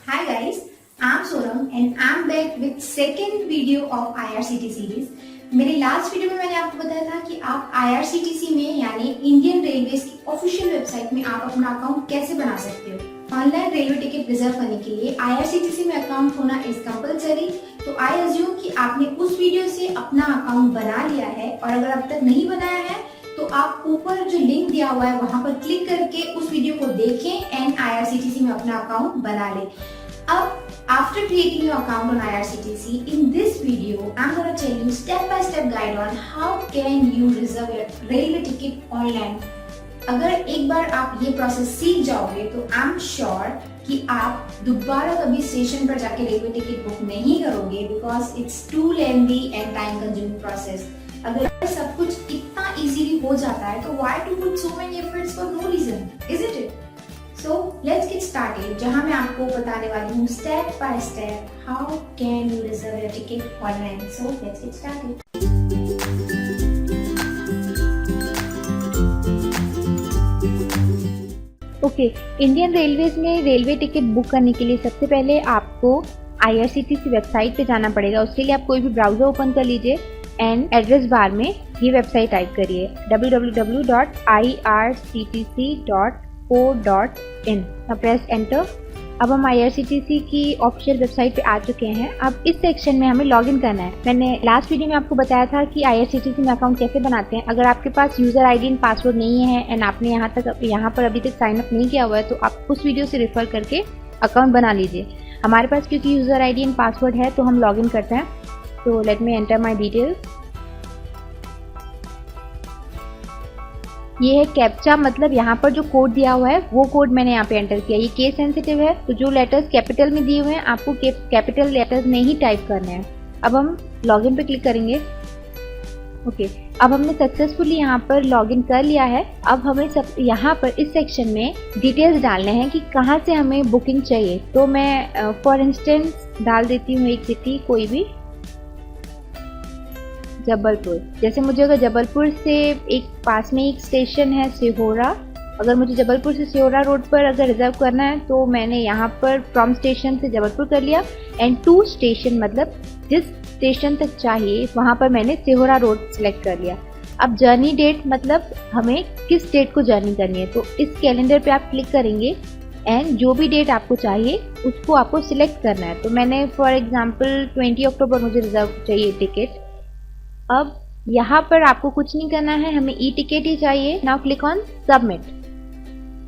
Hi guys, I'm Sonam and I'm back with second video of IRCT series. मेरे last video में मैंने आपको बताया था कि आप IRCTC में यानी इंडियन रेलवेज की ऑफिशियल वेबसाइट में आप अपना अकाउंट कैसे बना सकते हो। ऑनलाइन रेलवे टिकट रिजर्व करने के लिए IRCTC में अकाउंट होना इज कंपलसरी। तो आई अज्यूम कि आपने उस वीडियो से अपना अकाउंट बना लिया है और अगर अब तक नहीं बनाया है तो आप ऊपर जो लिंक दिया हुआ है वहां पर क्लिक करके उस वीडियो को देखें एंड IRCTC में अपना अकाउंट बना लें। अब after creating your account on IRCTC, in this video, I'm going to tell you step-by-step guide on how can you reserve your railway ticket online. अगर एक बार आप ये प्रोसेस सीख जाओगे तो आई एम श्योर कि आप दोबारा कभी स्टेशन पर जाके रेलवे टिकट बुक नहीं करोगे because it's too lengthy and time consuming process. अगर सब कुछ इतना इजीली हो जाता है तो why to put so many efforts for no reason, isn't it? So let's get started, जहाँ मैं आपको बताने वाली हूँ step by step how can you reserve your ticket online. So let's get started. Okay, Indian railways में railway ticket book करने के लिए सबसे पहले आपको IRCTC वेबसाइट पे जाना पड़ेगा। उसके लिए आप कोई भी ब्राउज़र ओपन कर लीजिए एंड एड्रेस बार में ये वेबसाइट टाइप करिए www.irctc.co.in। Press enter. अब हम IRCTC की ऑफिशियल वेबसाइट पे आ चुके हैं। अब इस सेक्शन में हमें लॉगिन करना है। मैंने लास्ट वीडियो में आपको बताया था कि IRCTC में अकाउंट कैसे बनाते हैं। अगर आपके पास यूज़र आईडी एंड पासवर्ड नहीं है एंड आपने यहाँ पर अभी तक साइन अप नहीं किया हुआ है तो आप उस वीडियो से रेफर करके अकाउंट बना लीजिए। हमारे पास क्योंकि यूज़र आईडी एंड पासवर्ड है तो हम लॉगिन करते हैं। तो लेट मी एंटर माई डिटेल्स। ये है कैप्चा, मतलब यहाँ पर जो कोड दिया हुआ है वो कोड मैंने यहाँ पे एंटर किया। ये केस सेंसिटिव है तो जो लेटर्स कैपिटल में दिए हुए हैं आपको कैपिटल लेटर्स में ही टाइप करने हैं। अब हम लॉगिन पे क्लिक करेंगे। ओके, अब हमने सक्सेसफुली यहाँ पर लॉगिन कर लिया है। अब हमें सब यहाँ पर इस सेक्शन में डिटेल्स डालने हैं कि कहाँ से हमें बुकिंग चाहिए। तो मैं फॉर इंस्टेंस डाल देती हूँ एक सिटी, कोई भी, जबलपुर। जैसे मुझे अगर जबलपुर से एक पास में एक स्टेशन है सिहोरा, अगर मुझे जबलपुर से सिहोरा रोड पर अगर रिजर्व करना है तो मैंने यहाँ पर फ्रॉम स्टेशन से जबलपुर कर लिया एंड टू स्टेशन, मतलब जिस स्टेशन तक चाहिए वहाँ पर मैंने सिहोरा रोड सिलेक्ट कर लिया। अब जर्नी डेट, मतलब हमें किस डेट को जर्नी करनी है, तो इस कैलेंडर पे आप क्लिक करेंगे एंड जो भी डेट आपको चाहिए उसको आपको सिलेक्ट करना है। तो मैंने फॉर एग्जाम्पल 20 अक्टूबर मुझे रिजर्व चाहिए टिकट। अब यहाँ पर आपको कुछ नहीं करना है, हमें ई टिकट ही चाहिए। Now click on submit.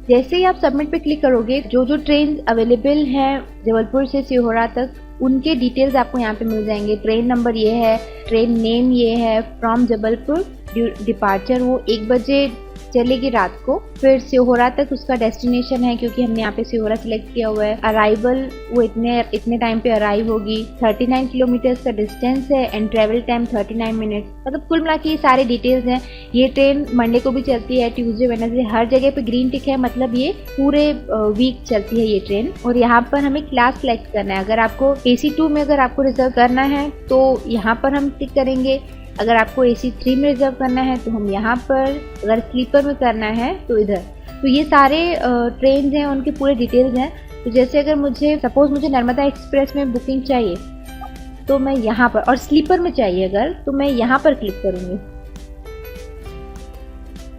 जैसे ही आप सबमिट पे क्लिक करोगे जो जो ट्रेन अवेलेबल हैं जबलपुर से सिहोरा तक उनके डिटेल्स आपको यहाँ पे मिल जाएंगे। ट्रेन नंबर ये है, ट्रेन नेम ये है, फ्रॉम जबलपुर डिपार्चर वो 1 बजे चलेगी रात को, फिर सिहोरा तक उसका डेस्टिनेशन है क्योंकि हमने यहाँ पे सिहोरा सिलेक्ट किया हुआ है। अराइवल वो इतने टाइम पे अराइव होगी। 39 किलोमीटर्स का डिस्टेंस है एंड ट्रेवल टाइम 39 मिनट। मतलब कुल मिला के ये सारे डिटेल्स हैं। ये ट्रेन मंडे को भी चलती है, ट्यूसडे, वेडनेसडे, हर जगह पे ग्रीन टिक है, मतलब ये पूरे वीक चलती है ये ट्रेन। और यहाँ पर हमें क्लास सेलेक्ट करना है। अगर आपको AC2 में अगर आपको रिजर्व करना है तो यहाँ पर हम क्लिक करेंगे। अगर आपको AC3 में रिजर्व करना है तो हम यहाँ पर, अगर स्लीपर में करना है तो इधर। तो ये सारे ट्रेन हैं, उनके पूरे डिटेल्स हैं। तो जैसे अगर मुझे सपोज मुझे नर्मदा एक्सप्रेस में बुकिंग चाहिए तो मैं यहाँ पर, और स्लीपर में चाहिए अगर, तो मैं यहाँ पर क्लिक करूँगी।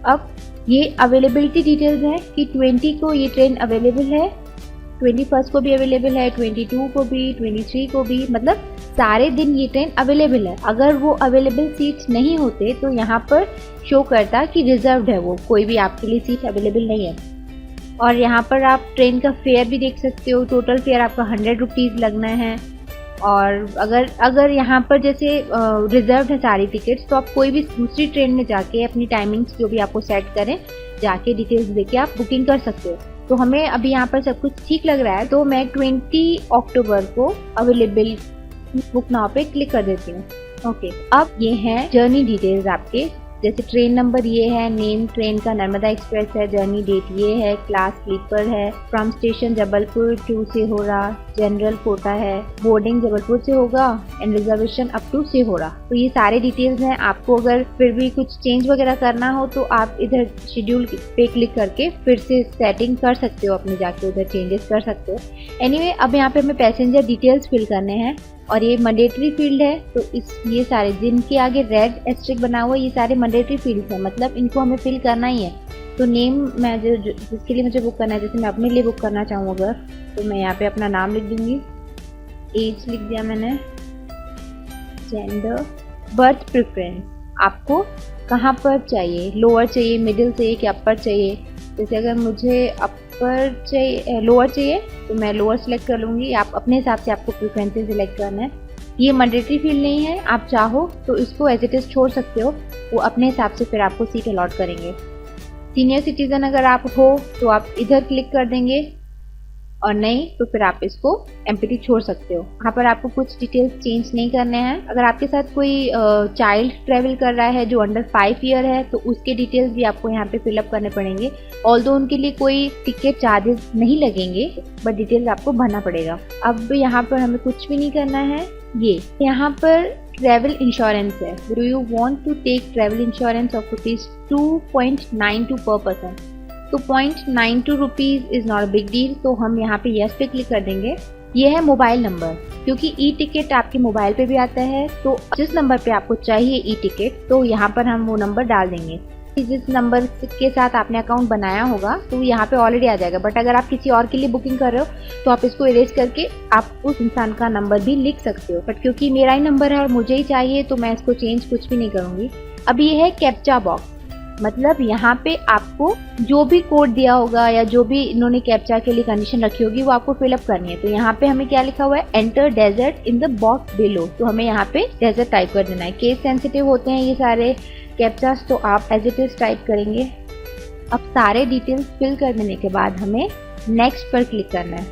अब ये अवेलेबिलिटी डिटेल्स हैं कि 20 को ये ट्रेन अवेलेबल है, 21 को भी अवेलेबल है, 22 को भी, 23 को भी, मतलब सारे दिन ये ट्रेन अवेलेबल है। अगर वो अवेलेबल सीट्स नहीं होते तो यहाँ पर शो करता कि रिजर्व्ड है, वो कोई भी आपके लिए सीट अवेलेबल नहीं है। और यहाँ पर आप ट्रेन का फेयर भी देख सकते हो। टोटल फेयर आपका 100 रुपीज़ लगना है। और अगर यहाँ पर जैसे रिजर्व्ड है सारी टिकट्स तो आप कोई भी दूसरी ट्रेन में जाके अपनी टाइमिंग्स जो भी आपको सेट करें जाके डिटेल्स देके आप बुकिंग कर सकते हो। तो हमें अभी यहाँ पर सब कुछ ठीक लग रहा है तो मैं 20 अक्टूबर को अवेलेबल बुक नाउ पे क्लिक कर देती हूँ। ओके, अब ये हैं जर्नी डिटेल्स आपके जैसे ट्रेन नंबर ये है, नेम ट्रेन का नर्मदा एक्सप्रेस है, जर्नी डेट ये है, क्लास स्लीपर है, from station Jabalpur to Sihora, general quota है, बोर्डिंग जबलपुर से होगा and reservation up to Sihora. तो ये सारे डिटेल्स हैं। आपको अगर फिर भी कुछ चेंज वगैरह करना हो तो आप इधर शेड्यूल पे क्लिक करके फिर से सेटिंग कर सकते हो, अपने जाके उधर चेंजेस कर सकते हो। एनीवे, अब यहाँ पे हमें पैसेंजर डिटेल्स फिल करने हैं और ये मैंडेटरी फील्ड है। तो ये सारे जिनके आगे रेड एस्ट्रिक बना हुआ है, ये सारे मैंडेटरी फील्ड है, मतलब इनको हमें फिल करना ही है। तो नेम मैं जिसके लिए मुझे बुक करना है, जैसे मैं अपने लिए बुक करना चाहूँ अगर, तो मैं यहाँ पे अपना नाम लिख दूंगी, एज लिख दिया मैंने, जेंडर, बर्थ प्रेफरेंस आपको कहाँ पर चाहिए, लोअर चाहिए, मिडिल चाहिए कि अपर चाहिए। जैसे अगर मुझे अपर चाहिए, लोअर चाहिए तो मैं लोअर सिलेक्ट कर लूँगी। आप अपने हिसाब से आपको प्रेफरेंसेस सिलेक्ट करना है। ये मैंडेटरी फील्ड नहीं है, आप चाहो तो इसको एज इट इज़ छोड़ सकते हो, वो अपने हिसाब से फिर आपको सीट अलॉट करेंगे। सीनियर सिटीजन अगर आप हो तो आप इधर क्लिक कर देंगे और नहीं तो फिर आप इसको एम्प्टी छोड़ सकते हो। यहाँ पर आपको कुछ डिटेल्स चेंज नहीं करने हैं। अगर आपके साथ कोई चाइल्ड ट्रैवल कर रहा है जो अंडर 5 ईयर है तो उसके डिटेल्स भी आपको यहाँ पे फिलअप करने पड़ेंगे। ऑल्दो उनके लिए कोई टिकट चार्जेस नहीं लगेंगे, बट डिटेल्स आपको भरना पड़ेगा। अब यहाँ पर हमें कुछ भी नहीं करना है। ये यहाँ पर ट्रैवल इंश्योरेंस है, do you want to take travel insurance of ₹2.92 per person. तो ₹0.92 is not a big deal, तो हम यहाँ पे यस पे क्लिक कर देंगे। ये है मोबाइल नंबर, क्योंकि ई टिकट आपके मोबाइल पे भी आता है, तो जिस नंबर पे आपको चाहिए ई टिकट तो यहाँ पर हम वो नंबर डाल देंगे। जिस नंबर के साथ आपने अकाउंट बनाया होगा तो यहाँ पे ऑलरेडी आ जाएगा, बट अगर आप किसी और के लिए बुकिंग कर रहे हो तो आप इसको इरेज करके आप उस इंसान का नंबर भी लिख सकते हो। बट क्योंकि मेरा ही नंबर है और मुझे ही चाहिए तो मैं इसको चेंज कुछ भी नहीं करूँगी। अब ये है कैप्चा बॉक्स, मतलब यहाँ पे आपको जो भी कोड दिया होगा या जो भी इन्होंने कैप्चा के लिए कंडीशन रखी होगी वो आपको फिलअप करनी है। तो यहाँ पे हमें क्या लिखा हुआ है, enter desert in the box below, तो हमें यहाँ पे डेजर्ट टाइप कर देना है। केस सेंसिटिव होते हैं ये सारे कैप्चास, तो आप एज इट इज टाइप करेंगे। अब सारे डिटेल्स फिल कर देने के बाद हमें नेक्स्ट पर क्लिक करना है।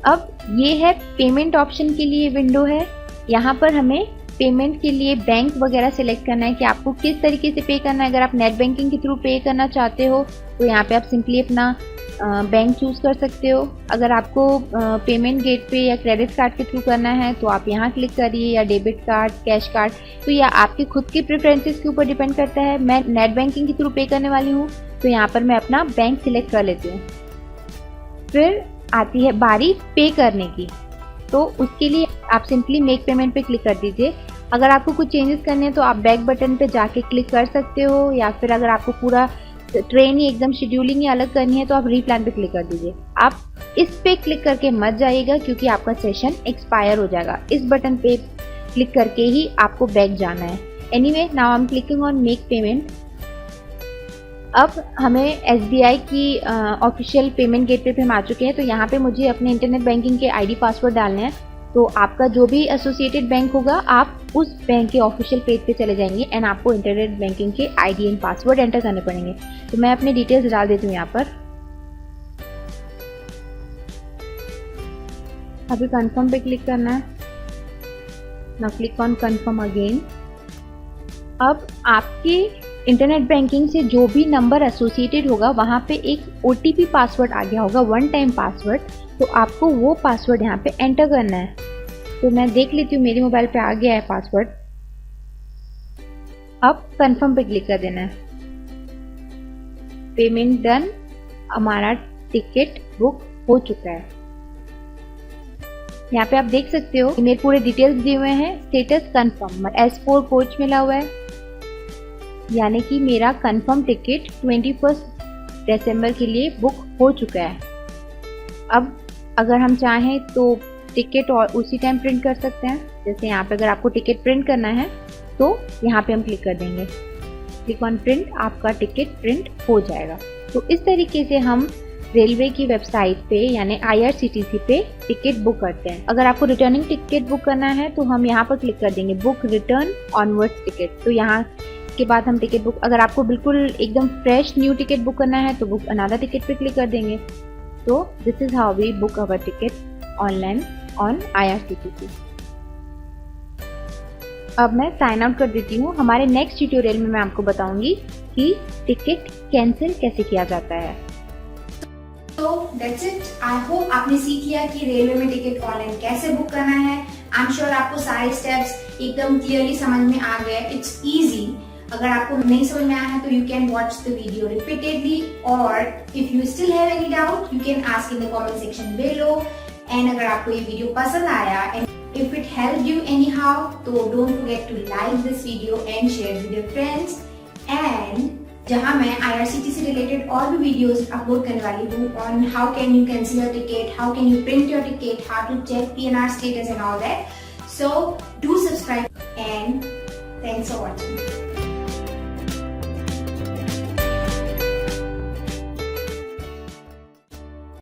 अब ये है पेमेंट ऑप्शन के लिए विंडो है। यहाँ पर हमें पेमेंट के लिए बैंक वगैरह सिलेक्ट करना है कि आपको किस तरीके से पे करना है। अगर आप नेट बैंकिंग के थ्रू पे करना चाहते हो तो यहाँ पे आप सिंपली अपना बैंक चूज कर सकते हो। अगर आपको पेमेंट गेट पे या क्रेडिट कार्ड के थ्रू करना है तो आप यहाँ क्लिक करिए, या डेबिट कार्ड, कैश कार्ड, तो यह आपके खुद के प्रेफरेंसेस के ऊपर डिपेंड करता है। मैं नेट बैंकिंग के थ्रू पे करने वाली हूँ तो यहाँ पर मैं अपना बैंक सिलेक्ट कर लेती हूँ। फिर आती है बारी पे करने की, तो उसके लिए आप सिंपली मेक पेमेंट पे क्लिक कर दीजिए। अगर आपको कुछ चेंजेस करने हैं तो आप बैक बटन पे जाके क्लिक कर सकते हो, या फिर अगर आपको पूरा ट्रेन ही एकदम शेड्यूलिंग ही अलग करनी है तो आप रीप्लान पे क्लिक कर दीजिए। आप इस पे क्लिक करके मत जाइएगा क्योंकि आपका सेशन एक्सपायर हो जाएगा। इस बटन पे क्लिक करके ही आपको बैक जाना है। Anyway, now I am clicking on make payment. अब हमें SBI की ऑफिशियल पेमेंट गेटवे पे हम आ चुके हैं। तो यहाँ पे मुझे अपने इंटरनेट बैंकिंग के ID पासवर्ड डालने हैं। तो आपका जो भी एसोसिएटेड बैंक होगा आप उस बैंक के ऑफिशियल पेज पे चले जाएंगे एंड आपको इंटरनेट बैंकिंग के ID एंड पासवर्ड एंटर करने पड़ेंगे। तो मैं अपने डिटेल्स डाल देती हूँ यहाँ पर। अभी कंफर्म पे क्लिक करना है। Now click on confirm again. अब आपके इंटरनेट बैंकिंग से जो भी नंबर एसोसिएटेड होगा वहाँ पे एक OTP पासवर्ड आ गया होगा, वन टाइम पासवर्ड। तो आपको वो पासवर्ड यहाँ पे एंटर करना है। तो मैं देख लेती हूँ, मेरे मोबाइल पे आ गया है पासवर्ड। अब कंफर्म पे क्लिक कर देना है। पेमेंट डन, हमारा टिकट बुक हो चुका है। यहाँ पे आप देख सकते हो मेरे पूरे डिटेल्स दिए हुए हैं। स्टेटस कंफर्म, S4 कोच मिला हुआ है, यानी कि मेरा कंफर्म टिकट 21 दिसंबर के लिए बुक हो चुका है। अब अगर हम चाहें तो टिकट और उसी टाइम प्रिंट कर सकते हैं। जैसे यहाँ पे अगर आपको टिकट प्रिंट करना है तो यहाँ पे हम क्लिक कर देंगे, क्लिक ऑन प्रिंट, आपका टिकट प्रिंट हो जाएगा। तो इस तरीके से हम रेलवे की वेबसाइट पे यानी IRCTC पे टिकट बुक करते हैं। अगर आपको रिटर्निंग टिकट बुक करना है तो हम यहाँ पर क्लिक कर देंगे, बुक रिटर्न ऑनवर्ड्स टिकट। तो यहाँ के बाद हम टिकट बुक, अगर आपको बिल्कुल एकदम फ्रेश न्यू टिकट बुक करना है तो बुक अनदर टिकट पे क्लिक कर देंगे। तो this is how we book our ticket online on IRCTC। अब मैं साइन आउट कर देती हूँ। हमारे नेक्स्ट ट्यूटोरियल में मैं आपको बताऊंगी कि टिकट कैंसिल कैसे किया जाता है। तो दैट्स इट। आई होप आपने सीख लिया कि रेलवे में टिकट ऑनलाइन कैसे बुक करना है। आई एम श्योर आपको सारे स्टेप्स एकदम क्लियरली समझ में आ गए। It's easy. अगर आपको नहीं समझ में आया है तो you can watch the video repeatedly, और if you still have any doubt you can ask in the comment section below. And अगर आपको ये वीडियो पसंद आया and if it helped you anyhow, तो don't forget to like this video and share with your friends। and जहाँ मैं IRCTC से related और भी videos upload करने वाली हूँ on how can you cancel your ticket, how can you print your ticket, how to check PNR status and all that। So do subscribe and thanks for watching।